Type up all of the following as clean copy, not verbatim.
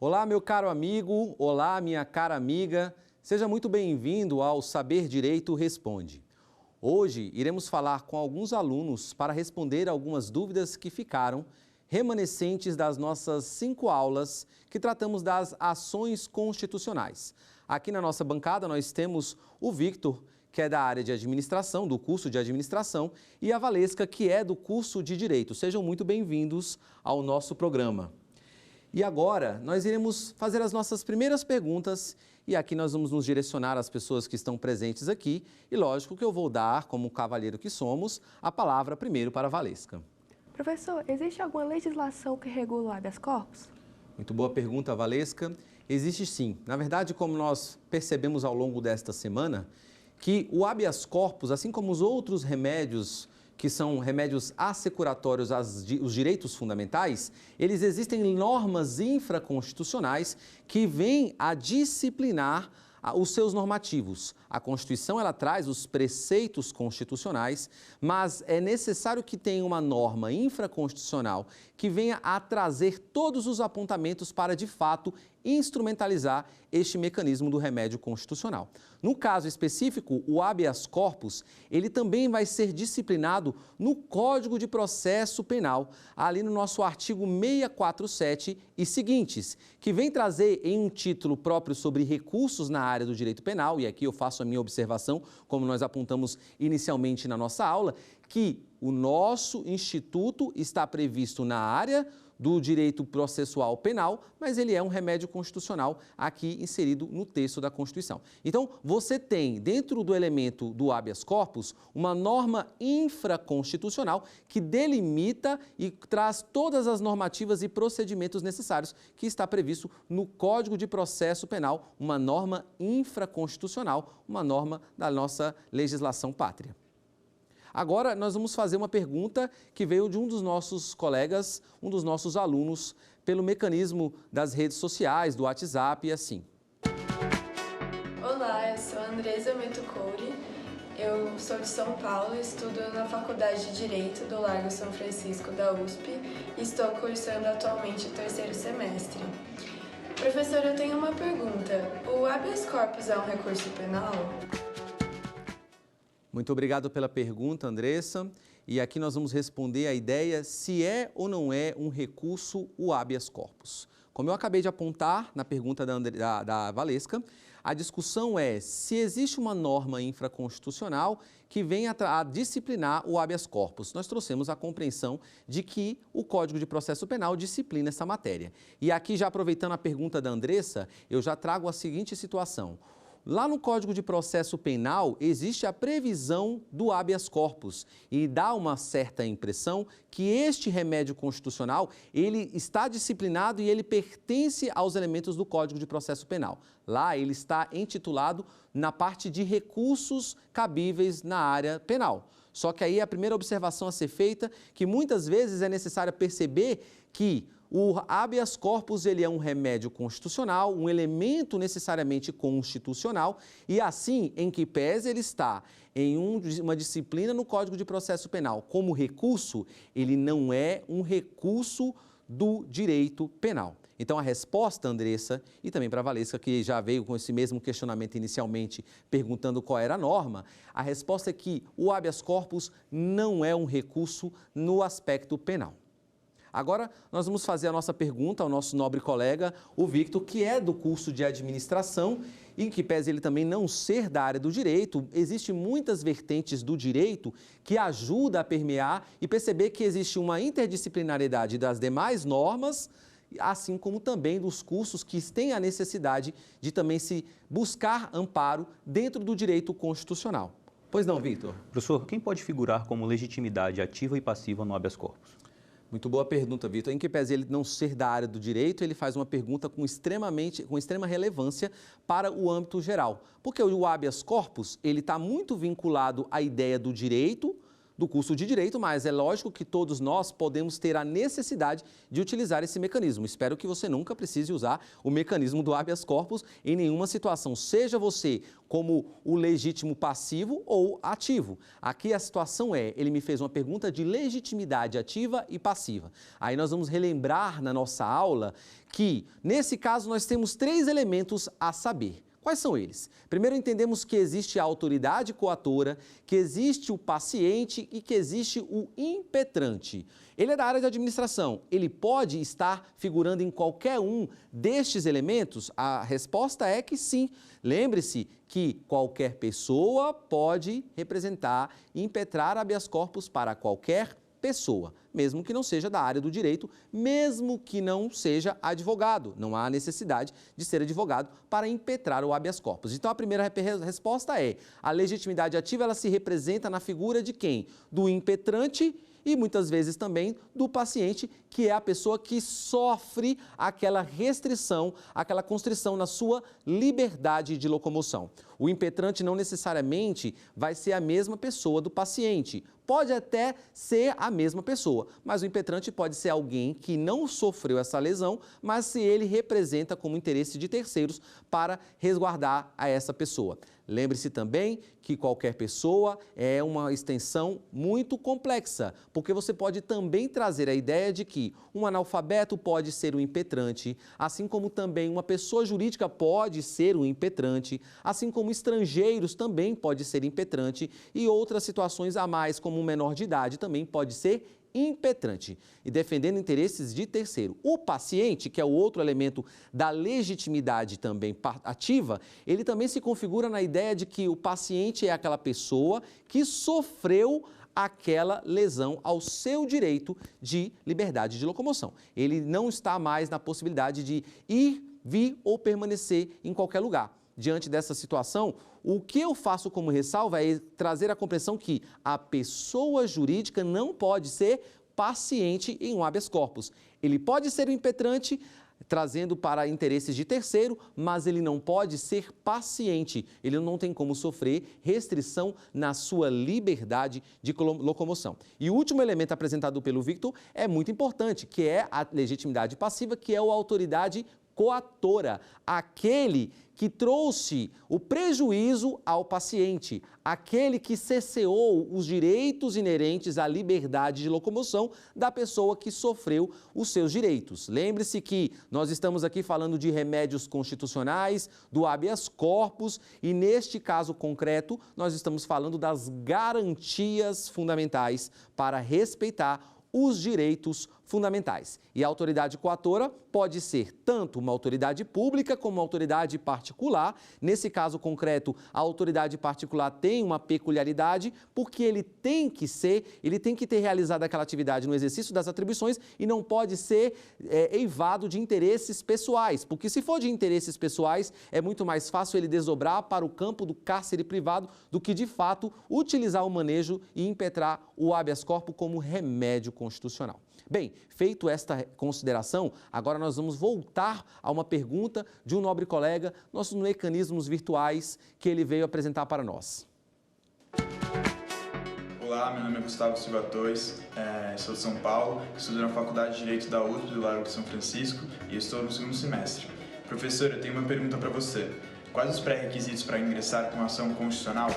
Olá, meu caro amigo, olá, minha cara amiga, seja muito bem-vindo ao Saber Direito Responde. Hoje iremos falar com alguns alunos para responder algumas dúvidas que ficaram remanescentes das nossas 5 aulas que tratamos das ações constitucionais. Aqui na nossa bancada nós temos o Victor, que é da área de administração, do curso de administração, e a Valesca, que é do curso de direito. Sejam muito bem-vindos ao nosso programa. E agora nós iremos fazer as nossas primeiras perguntas e aqui nós vamos nos direcionar às pessoas que estão presentes aqui e lógico que eu vou dar, como cavalheiro que somos, a palavra primeiro para a Valesca. Professor, existe alguma legislação que regula o habeas corpus? Muito boa pergunta, Valesca. Existe sim. Na verdade, como nós percebemos ao longo desta semana, que o habeas corpus, assim como os outros remédios que são remédios assecuratórios aos direitos fundamentais, eles existem normas infraconstitucionais que vêm a disciplinar os seus normativos. A Constituição, ela traz os preceitos constitucionais, mas é necessário que tenha uma norma infraconstitucional que venha a trazer todos os apontamentos para, de fato, instrumentalizar este mecanismo do remédio constitucional. No caso específico, o habeas corpus, ele também vai ser disciplinado no Código de Processo Penal, ali no nosso artigo 647 e seguintes, que vem trazer em um título próprio sobre recursos na área do direito penal, e aqui eu faço a minha observação, como nós apontamos inicialmente na nossa aula, que o nosso instituto está previsto na área do direito processual penal, mas ele é um remédio constitucional aqui inserido no texto da Constituição. Então, você tem, dentro do elemento do habeas corpus, uma norma infraconstitucional que delimita e traz todas as normativas e procedimentos necessários que está previsto no Código de Processo Penal, uma norma infraconstitucional, uma norma da nossa legislação pátria. Agora, nós vamos fazer uma pergunta que veio de um dos nossos colegas, um dos nossos alunos, pelo mecanismo das redes sociais, do WhatsApp e assim. Olá, eu sou a Andresa Metucouri, eu sou de São Paulo, estudo na Faculdade de Direito do Largo São Francisco da USP e estou cursando atualmente o 3º semestre. Professor, eu tenho uma pergunta. O habeas corpus é um recurso penal? Muito obrigado pela pergunta, Andressa. E aqui nós vamos responder a ideia se é ou não é um recurso o habeas corpus. Como eu acabei de apontar na pergunta da Valesca, a discussão é se existe uma norma infraconstitucional que venha a disciplinar o habeas corpus. Nós trouxemos a compreensão de que o Código de Processo Penal disciplina essa matéria. E aqui, já aproveitando a pergunta da Andressa, eu já trago a seguinte situação. Lá no Código de Processo Penal existe a previsão do habeas corpus e dá uma certa impressão que este remédio constitucional, ele está disciplinado e ele pertence aos elementos do Código de Processo Penal. Lá ele está intitulado na parte de recursos cabíveis na área penal. Só que aí a primeira observação a ser feita, que muitas vezes é necessário perceber que o habeas corpus ele é um remédio constitucional, um elemento necessariamente constitucional e assim, em que pese ele está em uma disciplina no Código de Processo Penal como recurso, ele não é um recurso do direito penal. Então a resposta, Andressa, e também para a Valesca, que já veio com esse mesmo questionamento inicialmente, perguntando qual era a norma, a resposta é que o habeas corpus não é um recurso no aspecto penal. Agora, nós vamos fazer a nossa pergunta ao nosso nobre colega, o Victor, que é do curso de administração, em que pese ele também não ser da área do direito, existem muitas vertentes do direito que ajudam a permear e perceber que existe uma interdisciplinariedade das demais normas, assim como também dos cursos que têm a necessidade de também se buscar amparo dentro do direito constitucional. Pois não, Victor? Professor, quem pode figurar como legitimidade ativa e passiva no habeas corpus? Muito boa pergunta, Victor. Em que pese ele não ser da área do direito, ele faz uma pergunta com extrema relevância para o âmbito geral. Porque o habeas corpus, ele está muito vinculado à ideia do direito, do curso de Direito, mas é lógico que todos nós podemos ter a necessidade de utilizar esse mecanismo. Espero que você nunca precise usar o mecanismo do habeas corpus em nenhuma situação, seja você como o legítimo passivo ou ativo. Aqui a situação é, ele me fez uma pergunta de legitimidade ativa e passiva. Aí nós vamos relembrar na nossa aula que, nesse caso, nós temos 3 elementos a saber. Quais são eles? Primeiro, entendemos que existe a autoridade coatora, que existe o paciente e que existe o impetrante. Ele é da área de administração. Ele pode estar figurando em qualquer um destes elementos? A resposta é que sim. Lembre-se que qualquer pessoa pode representar e impetrar habeas corpus para qualquer pessoa, mesmo que não seja da área do direito, mesmo que não seja advogado. Não há necessidade de ser advogado para impetrar o habeas corpus. Então, a primeira resposta é, a legitimidade ativa ela se representa na figura de quem? Do impetrante e muitas vezes também do paciente, que é a pessoa que sofre aquela restrição, aquela constrição na sua liberdade de locomoção. O impetrante não necessariamente vai ser a mesma pessoa do paciente. Pode até ser a mesma pessoa, mas o impetrante pode ser alguém que não sofreu essa lesão, mas se ele representa como interesse de terceiros para resguardar a essa pessoa. Lembre-se também que qualquer pessoa é uma extensão muito complexa, porque você pode também trazer a ideia de que um analfabeto pode ser um impetrante, assim como também uma pessoa jurídica pode ser um impetrante, assim como estrangeiros também pode ser impetrante e outras situações a mais, como um menor de idade, também pode ser impetrante e defendendo interesses de terceiro. O paciente, que é o outro elemento da legitimidade também ativa, ele também se configura na ideia de que o paciente é aquela pessoa que sofreu aquela lesão ao seu direito de liberdade de locomoção. Ele não está mais na possibilidade de ir, vir ou permanecer em qualquer lugar. Diante dessa situação, o que eu faço como ressalva é trazer a compreensão que a pessoa jurídica não pode ser paciente em um habeas corpus. Ele pode ser um impetrante, trazendo para interesses de terceiro, mas ele não pode ser paciente. Ele não tem como sofrer restrição na sua liberdade de locomoção. E o último elemento apresentado pelo Victor é muito importante, que é a legitimidade passiva, que é a autoridade coatora, aquele que trouxe o prejuízo ao paciente, aquele que cesseou os direitos inerentes à liberdade de locomoção da pessoa que sofreu os seus direitos. Lembre-se que nós estamos aqui falando de remédios constitucionais, do habeas corpus e neste caso concreto nós estamos falando das garantias fundamentais para respeitar os direitos fundamentais. E a autoridade coatora pode ser tanto uma autoridade pública como uma autoridade particular. Nesse caso concreto, a autoridade particular tem uma peculiaridade porque ele tem que ter realizado aquela atividade no exercício das atribuições e não pode ser eivado de interesses pessoais, porque se for de interesses pessoais, é muito mais fácil ele desdobrar para o campo do cárcere privado do que, de fato, utilizar o manejo e impetrar o habeas corpus como remédio constitucional. Bem, feito esta consideração, agora nós vamos voltar a uma pergunta de um nobre colega, nossos mecanismos virtuais que ele veio apresentar para nós. Olá, meu nome é Gustavo Silva Torres, sou de São Paulo, estudo na Faculdade de Direito da USP do Largo de São Francisco e estou no 2º semestre. Professor, eu tenho uma pergunta para você. Quais os pré-requisitos para ingressar com ação constitucional?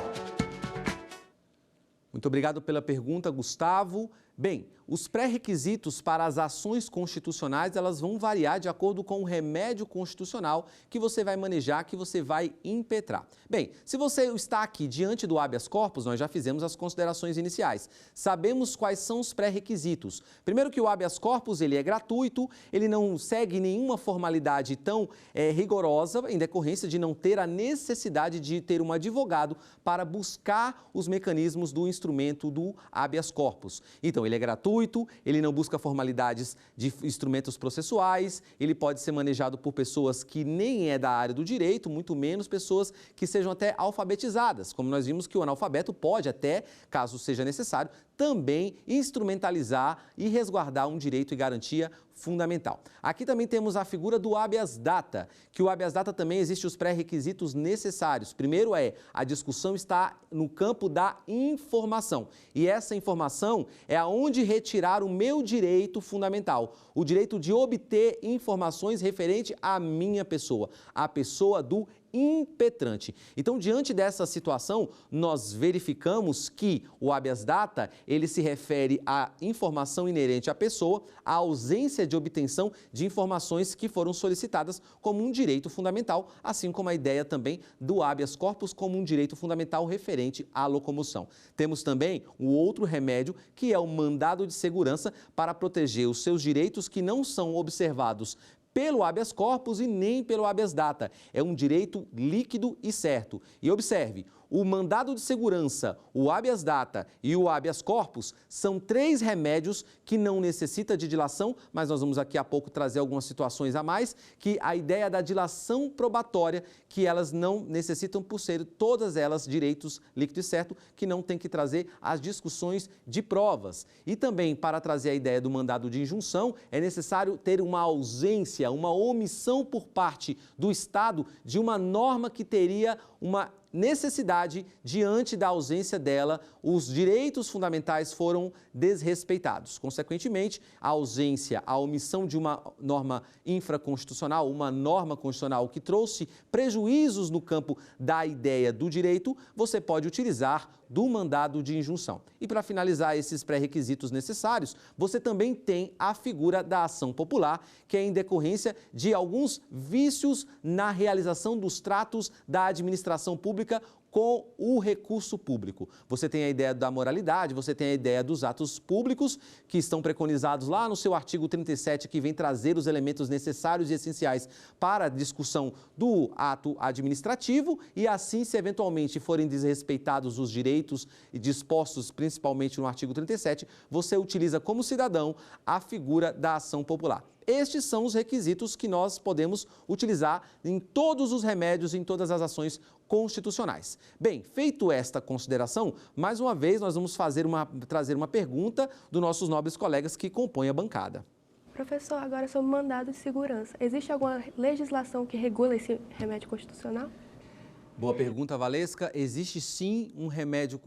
Muito obrigado pela pergunta, Gustavo. Bem, os pré-requisitos para as ações constitucionais, elas vão variar de acordo com o remédio constitucional que você vai manejar, que você vai impetrar. Bem, se você está aqui diante do habeas corpus, nós já fizemos as considerações iniciais. Sabemos quais são os pré-requisitos. Primeiro que o habeas corpus, ele é gratuito, ele não segue nenhuma formalidade tão rigorosa, em decorrência de não ter a necessidade de ter um advogado para buscar os mecanismos do instrumento do habeas corpus. Então, ele é gratuito, ele não busca formalidades de instrumentos processuais, ele pode ser manejado por pessoas que nem é da área do direito, muito menos pessoas que sejam até alfabetizadas, como nós vimos que o analfabeto pode até, caso seja necessário, também instrumentalizar e resguardar um direito e garantia fundamental. Aqui também temos a figura do habeas data, que o habeas data também existe os pré-requisitos necessários. Primeiro a discussão está no campo da informação. E essa informação é aonde retirar o meu direito fundamental, o direito de obter informações referente à minha pessoa, a pessoa do impetrante. Então, diante dessa situação, nós verificamos que o habeas data, ele se refere à informação inerente à pessoa, à ausência de obtenção de informações que foram solicitadas como um direito fundamental, assim como a ideia também do habeas corpus como um direito fundamental referente à locomoção. Temos também o outro remédio, que é o mandado de segurança para proteger os seus direitos que não são observados pelo habeas corpus e nem pelo habeas data. É um direito líquido e certo. E observe, o mandado de segurança, o habeas data e o habeas corpus são 3 remédios que não necessitam de dilação, mas nós vamos aqui a pouco trazer algumas situações a mais, que a ideia da dilação probatória, que elas não necessitam por ser todas elas direitos líquido e certo, que não tem que trazer as discussões de provas. E também, para trazer a ideia do mandado de injunção, é necessário ter uma ausência, uma omissão por parte do Estado de uma norma que teria uma necessidade, diante da ausência dela, os direitos fundamentais foram desrespeitados. Consequentemente, a ausência, a omissão de uma norma infraconstitucional, uma norma constitucional que trouxe prejuízos no campo da ideia do direito, você pode utilizar do mandado de injunção. E para finalizar esses pré-requisitos necessários, você também tem a figura da ação popular, que é em decorrência de alguns vícios na realização dos tratos da administração pública com o recurso público. Você tem a ideia da moralidade, você tem a ideia dos atos públicos, que estão preconizados lá no seu artigo 37, que vem trazer os elementos necessários e essenciais para a discussão do ato administrativo, e assim, se eventualmente forem desrespeitados os direitos dispostos principalmente no artigo 37, você utiliza como cidadão a figura da ação popular. Estes são os requisitos que nós podemos utilizar em todos os remédios, em todas as ações constitucionais. Bem, feito esta consideração, mais uma vez nós vamos trazer uma pergunta dos nossos nobres colegas que compõem a bancada. Professor, agora sobre o mandado de segurança. Existe alguma legislação que regula esse remédio constitucional? Boa pergunta, Valesca. Existe sim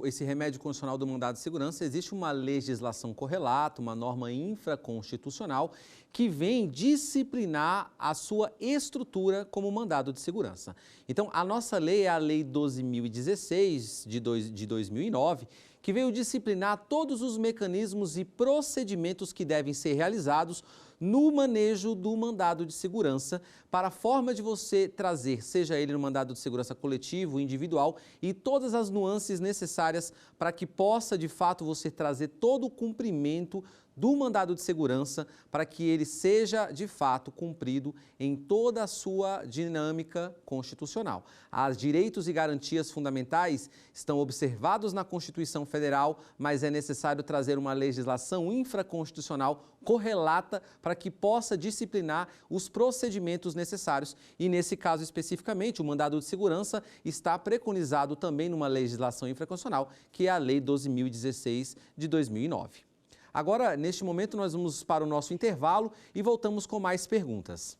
esse remédio constitucional do mandado de segurança, existe uma legislação correlata, uma norma infraconstitucional que vem disciplinar a sua estrutura como mandado de segurança. Então, a nossa lei é a Lei 12.016 de 2009, que veio disciplinar todos os mecanismos e procedimentos que devem ser realizados no manejo do mandado de segurança, para a forma de você trazer, seja ele no mandado de segurança coletivo, individual, e todas as nuances necessárias para que possa, de fato, você trazer todo o cumprimento do mandado de segurança para que ele seja, de fato, cumprido em toda a sua dinâmica constitucional. Os direitos e garantias fundamentais estão observados na Constituição Federal, mas é necessário trazer uma legislação infraconstitucional correlata para que possa disciplinar os procedimentos necessários. E, nesse caso especificamente, o mandado de segurança está preconizado também numa legislação infraconstitucional, que é a Lei 12.016 de 2009. Agora, neste momento, nós vamos para o nosso intervalo e voltamos com mais perguntas.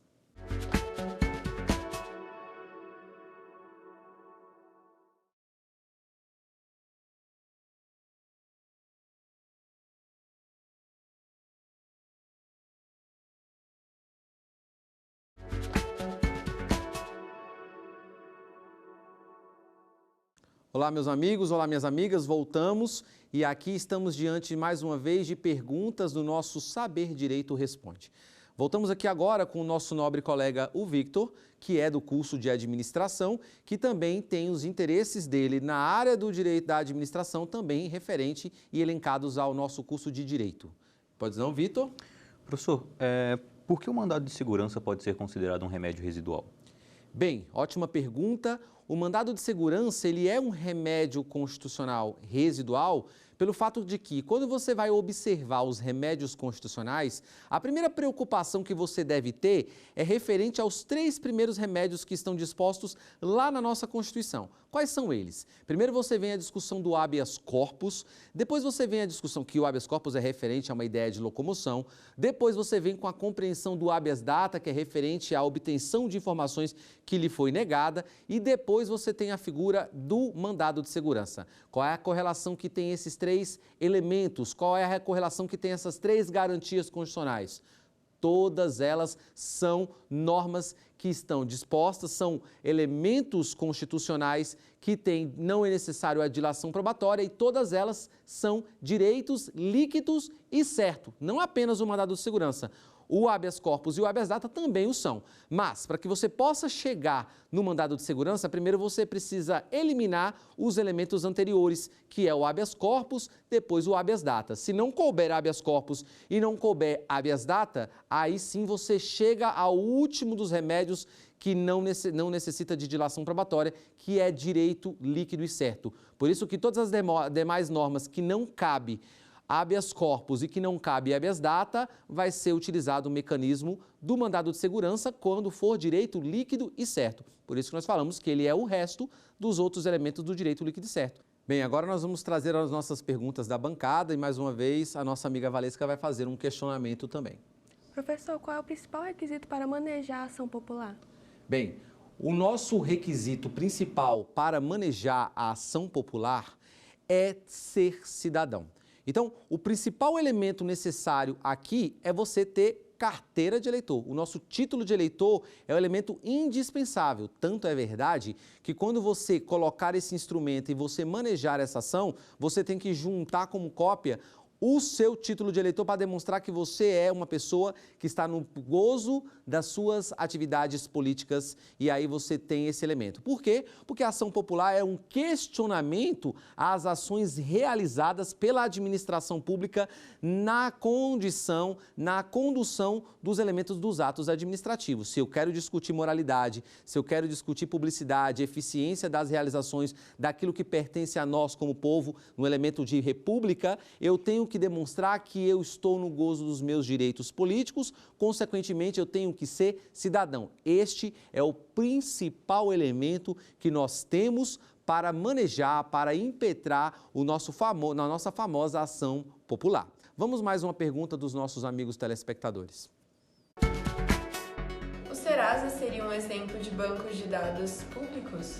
Olá, meus amigos, olá, minhas amigas, voltamos e aqui estamos diante, mais uma vez, de perguntas do nosso Saber Direito Responde. Voltamos aqui agora com o nosso nobre colega, o Victor, que é do curso de administração, que também tem os interesses dele na área do direito da administração, também referente e elencados ao nosso curso de direito. Pode não, Victor? Professor, por que o mandado de segurança pode ser considerado um remédio residual? Bem, ótima pergunta. O mandado de segurança, ele é um remédio constitucional residual pelo fato de que, quando você vai observar os remédios constitucionais, a primeira preocupação que você deve ter é referente aos 3 primeiros remédios que estão dispostos lá na nossa Constituição. Quais são eles? Primeiro você vem a discussão do habeas corpus, depois você vem a discussão que o habeas corpus é referente a uma ideia de locomoção, depois você vem com a compreensão do habeas data, que é referente à obtenção de informações que lhe foi negada, e depois você tem a figura do mandado de segurança. Qual é a correlação que tem esses três elementos? Qual é a correlação que tem essas três garantias constitucionais? Todas elas são normas que estão dispostas, são elementos constitucionais que têm, não é necessário a dilação probatória, e todas elas são direitos líquidos e certos, não apenas o mandado de segurança. O habeas corpus e o habeas data também o são. Mas, para que você possa chegar no mandado de segurança, primeiro você precisa eliminar os elementos anteriores, que é o habeas corpus, depois o habeas data. Se não couber habeas corpus e não couber habeas data, aí sim você chega ao último dos remédios que não necessita de dilação probatória, que é direito líquido e certo. Por isso que todas as demais normas que não cabe habeas corpus e que não cabe habeas data, vai ser utilizado o mecanismo do mandado de segurança quando for direito líquido e certo. Por isso que nós falamos que ele é o resto dos outros elementos do direito líquido e certo. Bem, agora nós vamos trazer as nossas perguntas da bancada e, mais uma vez, a nossa amiga Valesca vai fazer um questionamento também. Professor, qual é o principal requisito para manejar a ação popular? Bem, o nosso requisito principal para manejar a ação popular é ser cidadão. Então, o principal elemento necessário aqui é você ter carteira de eleitor. O nosso título de eleitor é o elemento indispensável. Tanto é verdade que quando você colocar esse instrumento e você manejar essa ação, você tem que juntar como cópia o seu título de eleitor para demonstrar que você é uma pessoa que está no gozo das suas atividades políticas, e aí você tem esse elemento. Por quê? Porque a ação popular é um questionamento às ações realizadas pela administração pública na condução dos elementos dos atos administrativos. Se eu quero discutir moralidade, se eu quero discutir publicidade, eficiência das realizações daquilo que pertence a nós como povo, no elemento de república, eu tenho que demonstrar que eu estou no gozo dos meus direitos políticos, consequentemente eu tenho que ser cidadão. Este é o principal elemento que nós temos para manejar, para impetrar na nossa famosa ação popular. Vamos mais uma pergunta dos nossos amigos telespectadores. O Serasa seria um exemplo de bancos de dados públicos?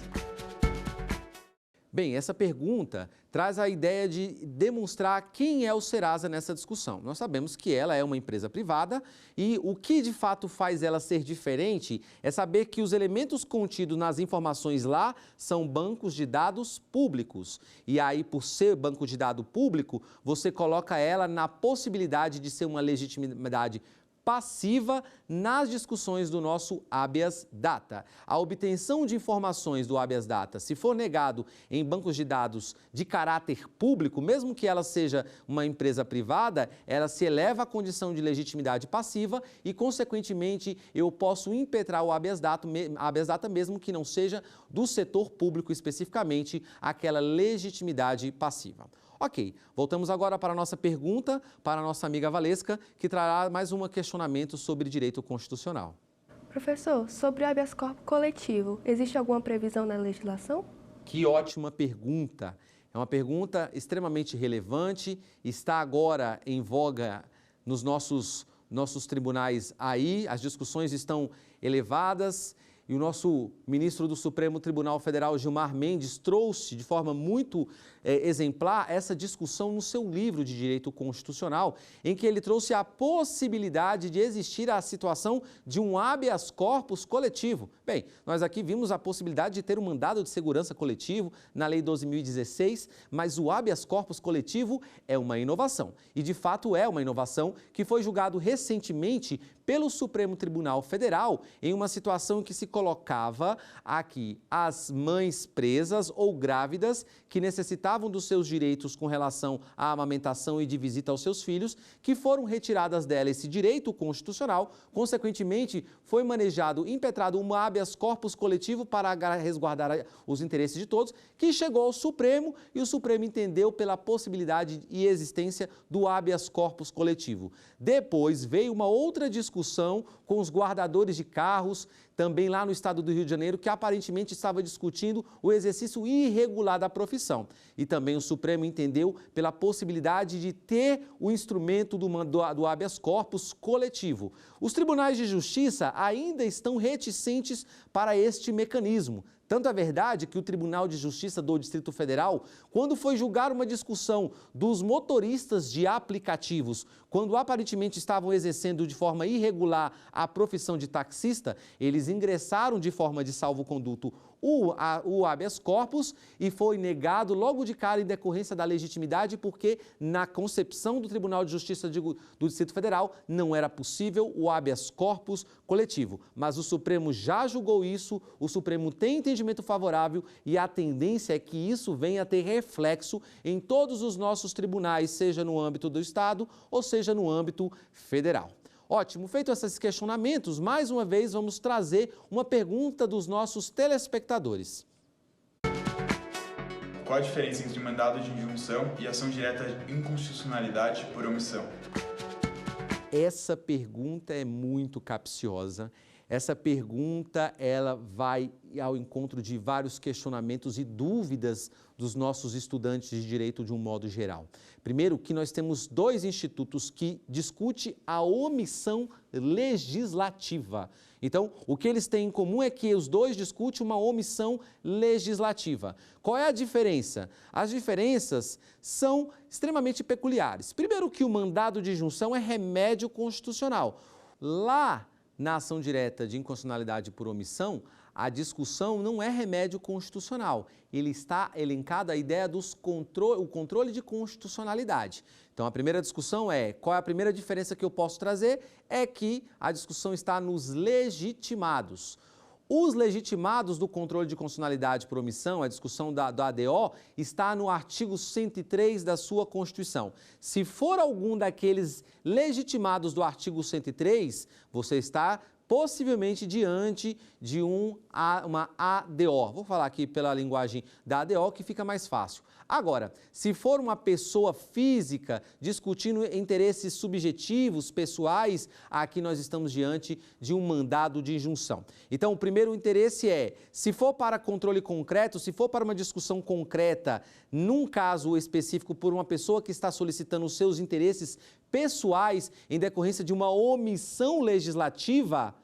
Bem, essa pergunta traz a ideia de demonstrar quem é o Serasa nessa discussão. Nós sabemos que ela é uma empresa privada e o que de fato faz ela ser diferente é saber que os elementos contidos nas informações lá são bancos de dados públicos. E aí, por ser banco de dado público, você coloca ela na possibilidade de ser uma legitimidade passiva nas discussões do nosso habeas data. A obtenção de informações do habeas data, se for negado em bancos de dados de caráter público, mesmo que ela seja uma empresa privada, ela se eleva à condição de legitimidade passiva e, consequentemente, eu posso impetrar o habeas data mesmo que não seja do setor público especificamente aquela legitimidade passiva. Ok, voltamos agora para a nossa pergunta, para a nossa amiga Valesca, que trará mais um questionamento sobre direito constitucional. Professor, sobre o habeas corpus coletivo, existe alguma previsão na legislação? Que ótima pergunta! É uma pergunta extremamente relevante, está agora em voga nos nossos tribunais aí, as discussões estão elevadas. E o nosso ministro do Supremo Tribunal Federal, Gilmar Mendes, trouxe de forma muito exemplar essa discussão no seu livro de Direito Constitucional, em que ele trouxe a possibilidade de existir a situação de um habeas corpus coletivo. Bem, nós aqui vimos a possibilidade de ter um mandado de segurança coletivo na Lei 12.016, mas o habeas corpus coletivo é uma inovação. E, de fato, é uma inovação que foi julgado recentemente pelo Supremo Tribunal Federal em uma situação que se colocava aqui as mães presas ou grávidas que necessitavam dos seus direitos com relação à amamentação e de visita aos seus filhos, que foram retiradas dela esse direito constitucional, consequentemente foi manejado, impetrado um habeas corpus coletivo para resguardar os interesses de todos, que chegou ao Supremo e o Supremo entendeu pela possibilidade e existência do habeas corpus coletivo. Depois veio uma outra discussão discussão com os guardadores de carros, também lá no estado do Rio de Janeiro, que aparentemente estava discutindo o exercício irregular da profissão. E também o Supremo entendeu pela possibilidade de ter o instrumento do habeas corpus coletivo. Os tribunais de justiça ainda estão reticentes para este mecanismo. Tanto é verdade que o Tribunal de Justiça do Distrito Federal, quando foi julgar uma discussão dos motoristas de aplicativos, quando aparentemente estavam exercendo de forma irregular a profissão de taxista, eles ingressaram de forma de salvo-conduto o habeas corpus e foi negado logo de cara em decorrência da legitimidade, porque na concepção do Tribunal de Justiça do Distrito Federal não era possível o habeas corpus coletivo. Mas o Supremo já julgou isso, o Supremo tem entendimento favorável e a tendência é que isso venha a ter reflexo em todos os nossos tribunais, seja no âmbito do Estado ou seja no âmbito federal. Ótimo, feito esses questionamentos, mais uma vez vamos trazer uma pergunta dos nossos telespectadores. Qual a diferença entre mandado de injunção e ação direta de inconstitucionalidade por omissão? Essa pergunta é muito capciosa. Essa pergunta ela vai ao encontro de vários questionamentos e dúvidas dos nossos estudantes de direito de um modo geral. Primeiro, que nós temos dois institutos que discutem a omissão legislativa. Então, o que eles têm em comum é que os dois discutem uma omissão legislativa. Qual é a diferença? As diferenças são extremamente peculiares. Primeiro, que o mandado de injunção é remédio constitucional. Lá, na ação direta de inconstitucionalidade por omissão, a discussão não é remédio constitucional. Ele está elencado a ideia do controle de constitucionalidade. Então, a primeira discussão é, qual é a primeira diferença que eu posso trazer? É que a discussão está nos legitimados. Os legitimados do controle de constitucionalidade por omissão, a discussão da ADO, está no artigo 103 da sua Constituição. Se for algum daqueles legitimados do artigo 103, você está possivelmente diante de uma ADO. Vou falar aqui pela linguagem da ADO que fica mais fácil. Agora, se for uma pessoa física discutindo interesses subjetivos, pessoais, aqui nós estamos diante de um mandado de injunção. Então, o primeiro interesse é, se for para controle concreto, se for para uma discussão concreta, num caso específico por uma pessoa que está solicitando os seus interesses pessoais em decorrência de uma omissão legislativa,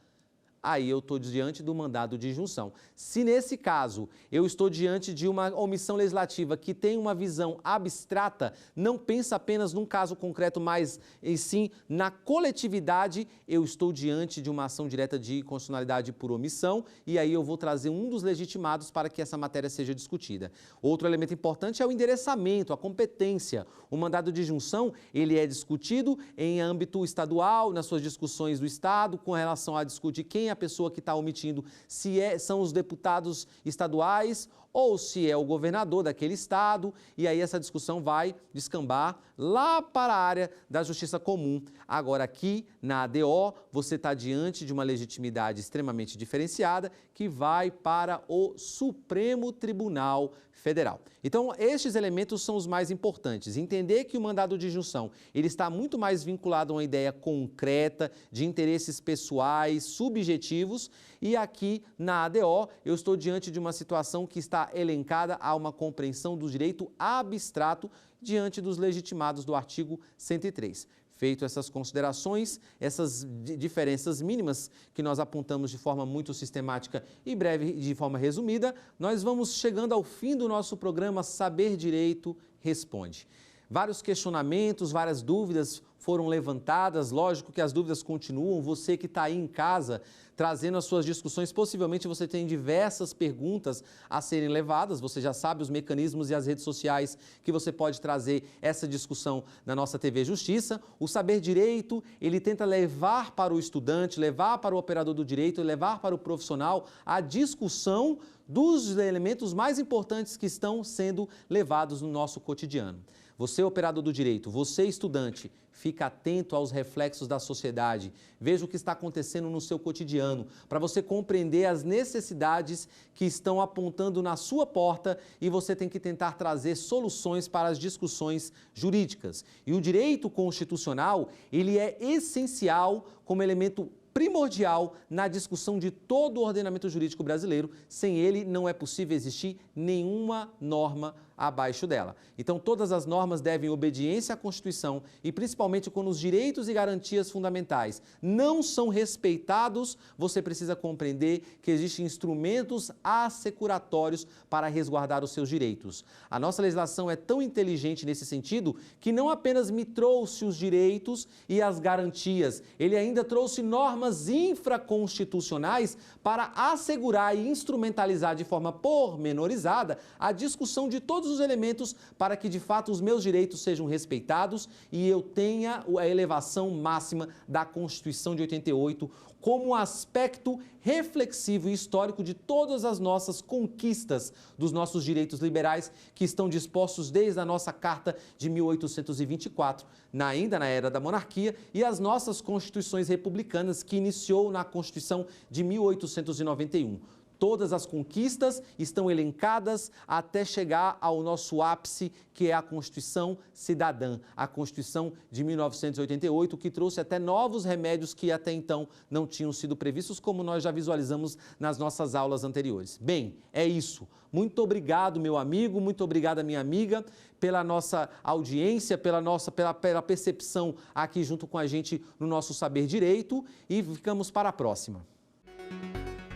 aí eu estou diante do mandado de injunção. Se nesse caso eu estou diante de uma omissão legislativa que tem uma visão abstrata, não pensa apenas num caso concreto, mas em sim na coletividade, eu estou diante de uma ação direta de constitucionalidade por omissão e aí eu vou trazer um dos legitimados para que essa matéria seja discutida. Outro elemento importante é o endereçamento, a competência. O mandado de injunção, ele é discutido em âmbito estadual, nas suas discussões do Estado, com relação a discutir quem é a pessoa que está omitindo, se são os deputados estaduais ou se é o governador daquele estado, e aí essa discussão vai descambar lá para a área da justiça comum. Agora aqui na ADO você está diante de uma legitimidade extremamente diferenciada que vai para o Supremo Tribunal Federal. Então, estes elementos são os mais importantes. Entender que o mandado de injunção ele está muito mais vinculado a uma ideia concreta de interesses pessoais, subjetivos, e aqui na ADO eu estou diante de uma situação que está elencada a uma compreensão do direito abstrato diante dos legitimados do artigo 103. Feito essas considerações, essas diferenças mínimas que nós apontamos de forma muito sistemática e breve, de forma resumida, nós vamos chegando ao fim do nosso programa Saber Direito Responde. Vários questionamentos, várias dúvidas foram levantadas, lógico que as dúvidas continuam, você que está aí em casa trazendo as suas discussões, possivelmente você tem diversas perguntas a serem levadas, você já sabe os mecanismos e as redes sociais que você pode trazer essa discussão na nossa TV Justiça. O Saber Direito, ele tenta levar para o estudante, levar para o operador do direito, levar para o profissional a discussão dos elementos mais importantes que estão sendo levados no nosso cotidiano. Você, operador do direito, você, estudante, fica atento aos reflexos da sociedade. Veja o que está acontecendo no seu cotidiano, para você compreender as necessidades que estão apontando na sua porta e você tem que tentar trazer soluções para as discussões jurídicas. E o direito constitucional, ele é essencial como elemento primordial na discussão de todo o ordenamento jurídico brasileiro. Sem ele, não é possível existir nenhuma norma abaixo dela. Então, todas as normas devem obediência à Constituição e, principalmente, quando os direitos e garantias fundamentais não são respeitados, você precisa compreender que existem instrumentos assecuratórios para resguardar os seus direitos. A nossa legislação é tão inteligente nesse sentido que não apenas me trouxe os direitos e as garantias, ele ainda trouxe normas infraconstitucionais para assegurar e instrumentalizar de forma pormenorizada a discussão de todos os elementos para que, de fato, os meus direitos sejam respeitados e eu tenha a elevação máxima da Constituição de 88 como aspecto reflexivo e histórico de todas as nossas conquistas dos nossos direitos liberais que estão dispostos desde a nossa Carta de 1824, ainda na era da monarquia, e as nossas constituições republicanas que iniciou na Constituição de 1891. Todas as conquistas estão elencadas até chegar ao nosso ápice, que é a Constituição Cidadã, a Constituição de 1988, que trouxe até novos remédios que até então não tinham sido previstos, como nós já visualizamos nas nossas aulas anteriores. Bem, é isso. Muito obrigado, meu amigo, muito obrigada, minha amiga, pela nossa audiência, pela percepção aqui junto com a gente no nosso Saber Direito, e ficamos para a próxima.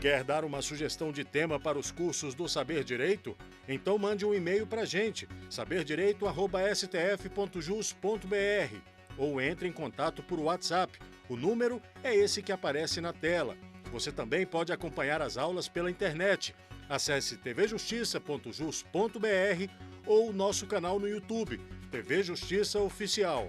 Quer dar uma sugestão de tema para os cursos do Saber Direito? Então mande um e-mail para a gente, saberdireito@stf.jus.br, ou entre em contato por WhatsApp. O número é esse que aparece na tela. Você também pode acompanhar as aulas pela internet. Acesse tvjustiça.jus.br ou nosso canal no YouTube, TV Justiça Oficial.